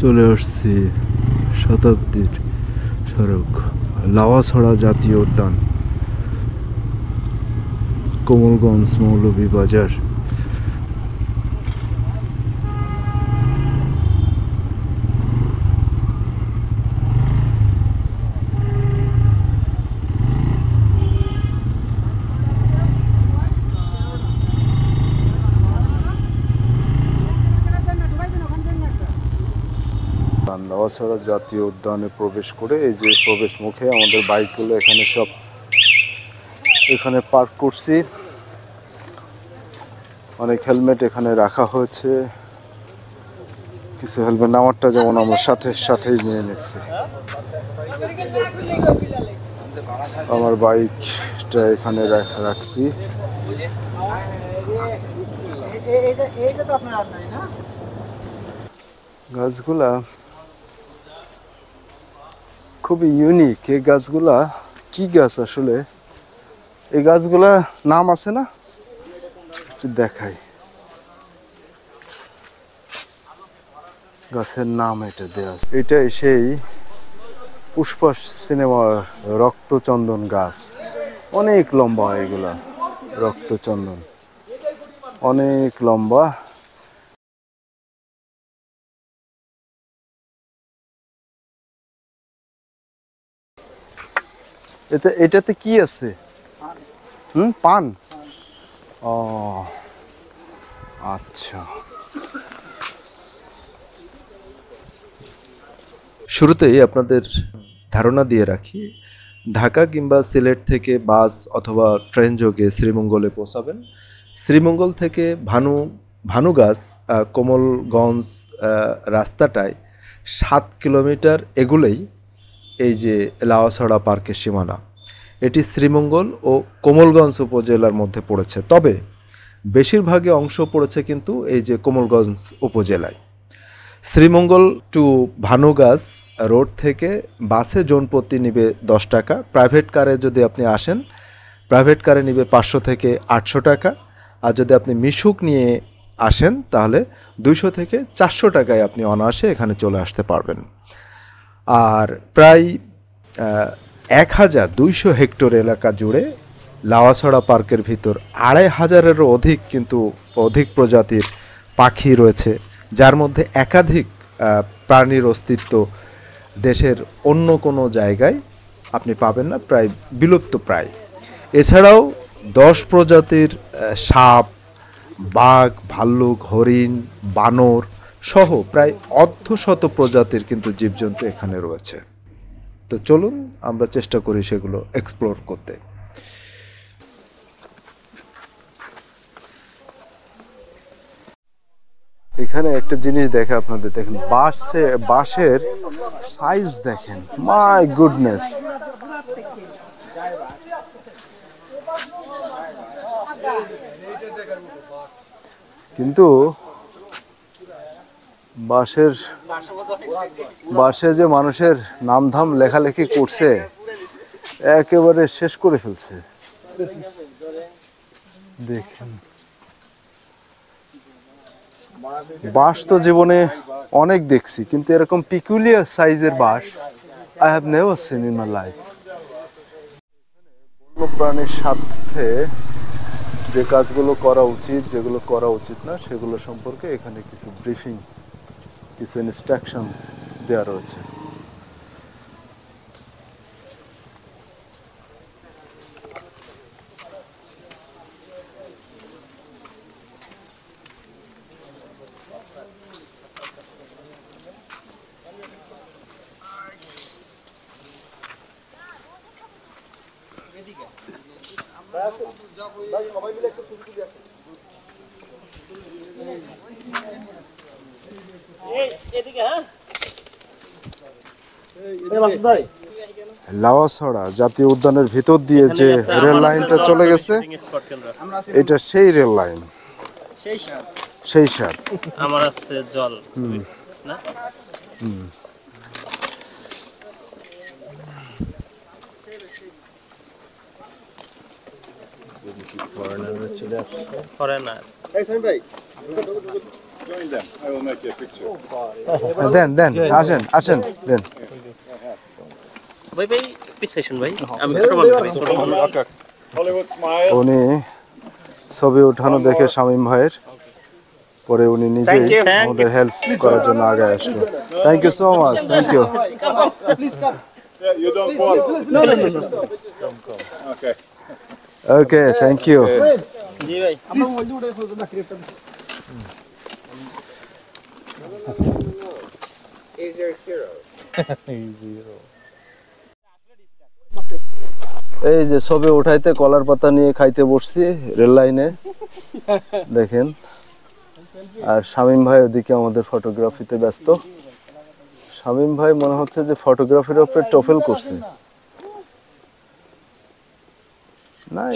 চলে আসছি শতাব্দীর সড়ক লাওয়াছড়া জাতীয় উদ্যান, কোমলগঞ্জ মৌলভীবাজার। লাওয়াছড়া জাতীয় উদ্যানে প্রবেশ করে এই যে প্রবেশ মুখে আমাদের বাইকগুলো এখানে সব এখানে পার্ক করছি। অনেক হেলমেট এখানে রাখা হয়েছে, কিছু হেলমেট আমারটা যেমন আমরা সাথেই নিয়ে নিচ্ছি। আমার বাইকটা এখানে রাখছি। গাছগুলা খুবই ইউনিক। এই গাছগুলা কি গাছ আসলে? এই গাছগুলা নাম আছে না, একটু দেখাই। গাছের নাম এটা দেওয়া, এটাই সেই পুষ্পা সিনেমার রক্তচন্দন গাছ। অনেক লম্বা এগুলা, রক্তচন্দন অনেক লম্বা। এটাতে কি আছে? পান। ও আচ্ছা। শুরুতেই আপনাদের ধারণা দিয়ে রাখি, ঢাকা কিংবা সিলেট থেকে বাস অথবা ট্রেন যোগে শ্রীমঙ্গলে পৌঁছাবেন। শ্রীমঙ্গল থেকে ভানুগাছ কোমলগঞ্জ রাস্তাটায় 7 কিলোমিটার এগুলেই এই যে লাওয়াছড়া পার্কের সীমানা। এটি শ্রীমঙ্গল ও কোমলগঞ্জ উপজেলার মধ্যে পড়েছে, তবে বেশিরভাগই অংশ পড়েছে কিন্তু এই যে কোমলগঞ্জ উপজেলায়। শ্রীমঙ্গল টু ভানুগাছ রোড থেকে বাসে জনপ্রতি নিবে 10 টাকা। প্রাইভেট কারে যদি আপনি আসেন, প্রাইভেট কারে নিবে 500 থেকে 800 টাকা। আর যদি আপনি মিশুক নিয়ে আসেন তাহলে 200 থেকে 400 টাকায় আপনি অনায়াসে এখানে চলে আসতে পারবেন। আর প্রায় 1200 হেক্টর এলাকা জুড়ে লাওয়াছড়া পার্কের ভিতর 2500-এরও অধিক প্রজাতির পাখি রয়েছে, যার মধ্যে একাধিক প্রাণীর অস্তিত্ব দেশের অন্য কোনো জায়গায় আপনি পাবেন না, প্রায় বিলুপ্ত প্রায়। এছাড়াও 10 প্রজাতির সাপ, বাঘ, ভাল্লুক, হরিণ, বানর সহ প্রায় অর্ধশত প্রজাতির কিন্তু জীবজন্তু এখানে রয়েছে। তো চলুন আমরা চেষ্টা করি সেগুলো এক্সপ্লোর করতে। এখানে একটা জিনিস দেখে আপনাদের, দেখেন বাঁশের সাইজ দেখেন, মাই গুডনেস। কিন্তু বাঁশে যে মানুষের নামধাম লেখালেখি করছে, একেবারে শেষ করে ফেলছে। দেখেন, বাঁশ তো জীবনে অনেক দেখছি, কিন্তু এরকম পিকুলিয়ার সাইজের বাঁশ I have never seen in my life. বন্যপ্রাণীর সাথে যে কাজগুলো করা উচিত, যেগুলো করা উচিত না, সেগুলো সম্পর্কে এখানে কিছু ব্রিফিং, কিছু ইনস্ট্রাকশনস দেওয়া রয়েছে। লাওয়াছড়া জাতীয় উদ্যানের ভিতর দিয়ে যে রেল লাইনটা চলে গেছে, এটা সেই রেল লাইন, সেই সার। আমার আছে জল না। ফরেনার দেন আসেন দেন। ভাই ভাই পিছিয়ে আসুন ভাই, আমি ছোট মানুষ ভাই। উনি ছবি উঠানো দেখে শামীম ভাইয়ের, পরে উনি নিজেই Thank you. আমাদের হেল্প করার জন্য আগে আসলো। Thank you so much, thank you. Yeah, you don't fall. Okay. Okay, thank you. জি ভাই। এই যে ছবি উঠাইতে কলার পাতা নিয়ে খাইতে বসছি রেল লাইনে, দেখেন। আর শামীম ভাই ওদিকে আমাদের ফটোগ্রাফিতে ব্যস্ত। শামীম ভাই মনে হচ্ছে যে ফটোগ্রাফির উপরে টফেল করছে।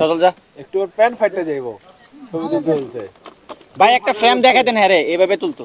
চল যা একটু প্যান ফাইটে যাইবো ছবি তুলতে তুলতে। ভাই একটা ফ্রেম দেখাই দেন, হ্যাঁ রে এভাবে তুলতো।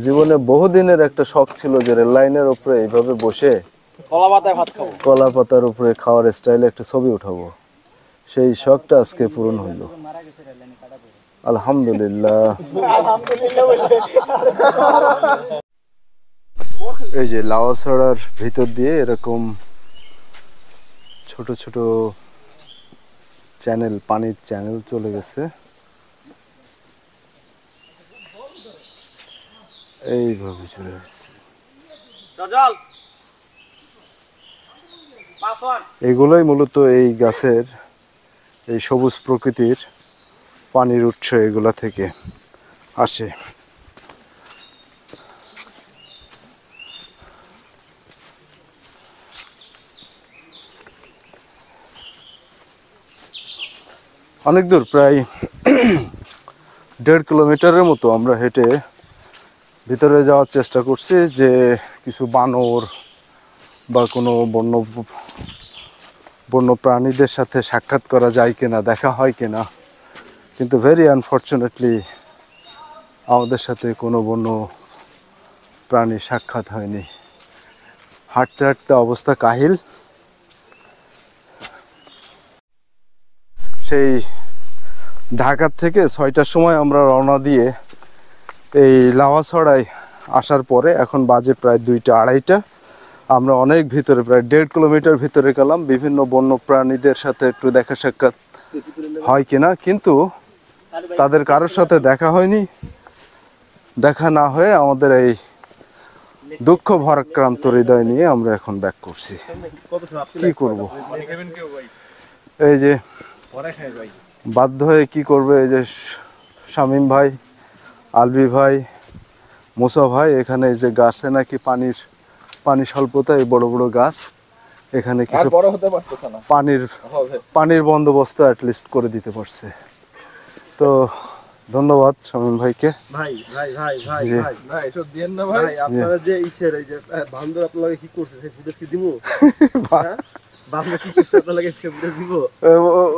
জীবনে বহুদিনের একটা শখ ছিল যে রেল লাইনের উপরে এইভাবে বসে কলা পাতায় ভাত খাবো। কলা পাতার উপরে খাওয়ার স্টাইলে একটা ছবি উঠাবো, সেই শখটা আজকে পূরণ হইল, আলহামদুলিল্লাহ। এই যে লাওয়াছড়ার ভিতর দিয়ে এরকম ছোট ছোট চ্যানেল, পানির চ্যানেল চলে গেছে, এইভাবে চলে গেছে। এগুলোই মূলত এই গাছের, এই সবুজ প্রকৃতির পানির উৎস, এগুলা থেকে আসে। অনেক দূর, প্রায় 1.5 কিলোমিটারের মতো আমরা হেঁটে ভিতরে যাওয়ার চেষ্টা করছি, যে কিছু বানর বা কোনো বন্য প্রাণীদের সাথে সাক্ষাৎ করা যায় কিনা, দেখা হয় কিনা। কিন্তু ভেরি আনফর্চুনেটলি আমাদের সাথে কোনো বন্য প্রাণী সাক্ষাৎ হয়নি। হাঁটতে হাঁটতে অবস্থা কাহিল। সেই ঢাকার থেকে 6টার সময় আমরা রওনা দিয়ে এই লাওয়াছড়ায় আসার পরে এখন বাজে প্রায় 2টা 2:30টা। আমরা অনেক ভিতরে, প্রায় 1.5 কিলোমিটার ভিতরে গেলাম। বিভিন্ন বন্য প্রাণীদের সাথে একটু দেখা সাক্ষাৎ হয় কিনা, কিন্তু তাদের কারোর সাথে দেখা হয়নি। দেখা না হয়ে আমাদের এই দুঃখ ভারাক্রান্ত হৃদয় নিয়ে আমরা এখন ব্যাক করছি। কি করব, এই যে বাধ্য হয়ে কি করবে, এই যে শামীম ভাই, আলবি ভাই, মুসা ভাই, এখানে এই যে গাছে নাকি পানি স্বল্পতা, এই বড় বড় গাছ, এখানে কিছু পানির বন্দোবস্ত অ্যাটলিস্ট করে দিতে পারছে। তো ধন্যবাদ শামীম ভাইকে। ভাই এসব দিয়েন না ভাই। আপনারা যে ইসের এই যে বান্দর আপনারা কি করছে সেই ফুটেজ কি দিমু? বান্দর কি করছে আপনারা কি ফুটেজ দিব?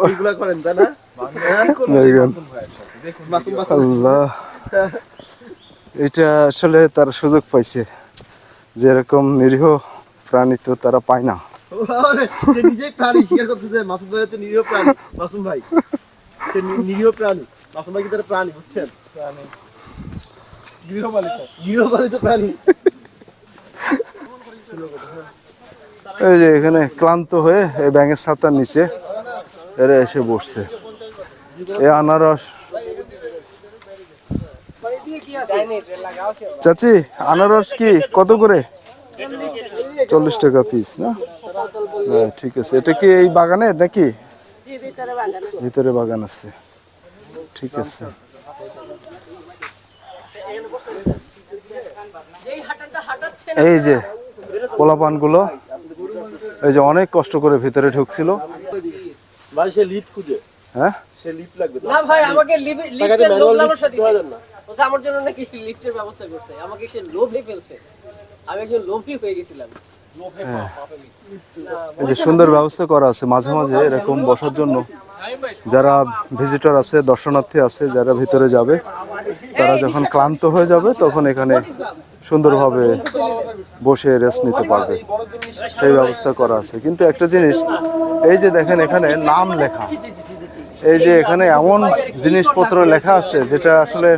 এইগুলা করেন তাই না? আল্লাহ, এটা আসলে তারা সুযোগ পাইছে, যে এরকম নিরীহ প্রাণী তো তারা পায় না। সে নিজেই প্রাণী স্বীকার করছে যে মাসুম ভাই হচ্ছে নিরীহ প্রাণী। মাসুম ভাই সে নিরীহ প্রাণী। মাসুম ভাই কি তারা প্রাণী, বুঝছেন? প্রাণী, গৃহপালিত প্রাণী। এই যে এখানে ক্লান্ত হয়ে এই ব্যাঙের ছাতার নিচে এরা এসে বসছে। এই আনারস, চাচি আনারস কি কত করে? 40 টাকা পিস না? হ্যাঁ, ঠিক আছে। এটা কি এই বাগানের নাকি? ভিতরে বাগান আছে, ঠিক আছে। এই যে পোলাপানগুলো, এই যে অনেক কষ্ট করে ভিতরে ঢুকছিল। ভাই সে লিফট খুঁজে, হ্যাঁ সে লিফট লাগবে না ভাই, আমাকে লিফটের লোভ লালসা দিছে। বলছে আমার জন্য নাকি লিফটের ব্যবস্থা করছে, আমাকে সে লোভে ফেলছে। আমি একজন লোভী হয়ে গেছিলাম। এই যে সুন্দর ব্যবস্থা করা আছে মাঝে মাঝে এরকম বসার জন্য। যারা ভিজিটর আছে, দর্শনার্থী আছে, যারা ভিতরে যাবে, তারা যখন ক্লান্ত হয়ে যাবে তখন এখানে সুন্দরভাবে বসে রেস্ট নিতে পারবে, সেই ব্যবস্থা করা আছে। কিন্তু একটা জিনিস, এই যে দেখেন এখানে নাম লেখা, এই যে এখানে এমন জিনিসপত্র লেখা আছে যেটা আসলে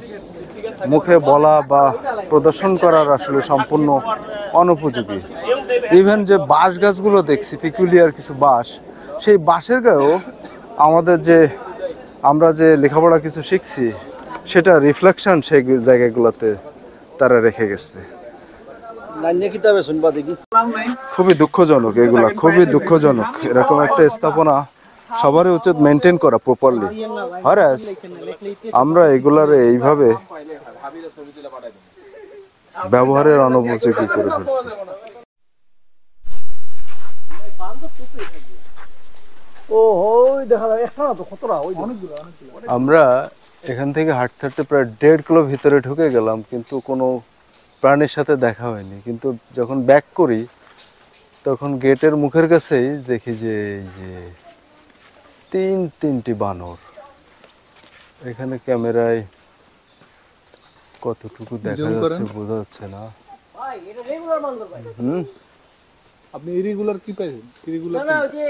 মুখে বলা বা প্রদর্শন করার আসলে সম্পূর্ণ অনুপযোগী। ইভেন যে বাঁশ গাছগুলো দেখছি, পিকুলিয়ার কিছু বাঁশ, সেই বাঁশের গায়েও আমাদের যে আমরা যে লেখাপড়া কিছু শিখছি সেটা রিফ্লেকশন সেই জায়গাগুলোতে তারা রেখে গেছে। খুবই দুঃখজনক এগুলা, খুবই দুঃখজনক। এরকম একটা স্থাপনা সবারই উচিত মেনটেন করা প্রপারলি। হ্যারাস আমরা এগুলার এইভাবে ব্যবহারের অনুপযোগী করে ফেলছি। আমরা এখান থেকে হাঁটতে হাঁটতে প্রায় 1.5 কিলো ভিতরে ঢুকে গেলাম, কিন্তু কোনো প্রাণীর সাথে দেখা হয়নি। কিন্তু যখন ব্যাক করি তখন গেটের মুখের কাছেই দেখি যে এই যে তিনটি বানর। এখানে ক্যামেরায় কতটুকু দেখা যাচ্ছে বোঝা যাচ্ছে না। আপনি ইরিগুলার কি পাইছেন? ইরিগুলার না ওই যে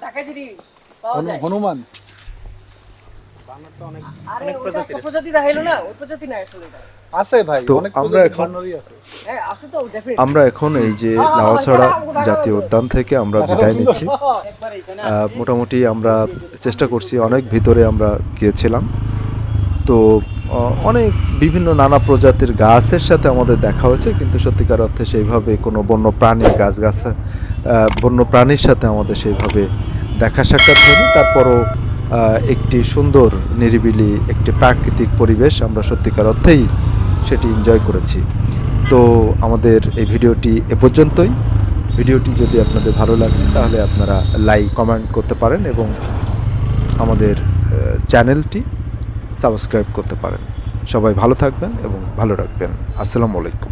ঢাকাজিরি পাওয়া যায় হনুমান আরে ওটা প্রজাতি দেখাইলো না, ওই প্রজাতি না আসলে এটা আছে ভাই, তো অনেক আমরা এখন আছে। হ্যাঁ আছে তো ডেফিনেটলি। আমরা এখন এই যে লাউয়াছড়া জাতীয় উদ্যান থেকে আমরা বিদায় নিচ্ছি। মোটামুটি আমরা চেষ্টা করছি, অনেক ভিতরে আমরা গিয়েছিলাম। তো অনেক বিভিন্ন নানা প্রজাতির গাছের সাথে আমাদের দেখা হয়েছে, কিন্তু সত্যিকার অর্থে সেইভাবে কোনো বন্য প্রাণী বন্য প্রাণীর সাথে আমাদের সেইভাবে দেখা সাক্ষাৎ হয়নি। তারপরও একটি সুন্দর নিরিবিলি একটি প্রাকৃতিক পরিবেশ আমরা সত্যিকার অর্থেই সেটি এনজয় করেছি। তো আমাদের এই ভিডিওটি এ পর্যন্তই। ভিডিওটি যদি আপনাদের ভালো লাগে তাহলে আপনারা লাইক কমেন্ট করতে পারেন এবং আমাদের চ্যানেলটি সাবস্ক্রাইব করতে পারেন। সবাই ভালো থাকবেন এবং ভালো রাখবেন। আসসালামু আলাইকুম।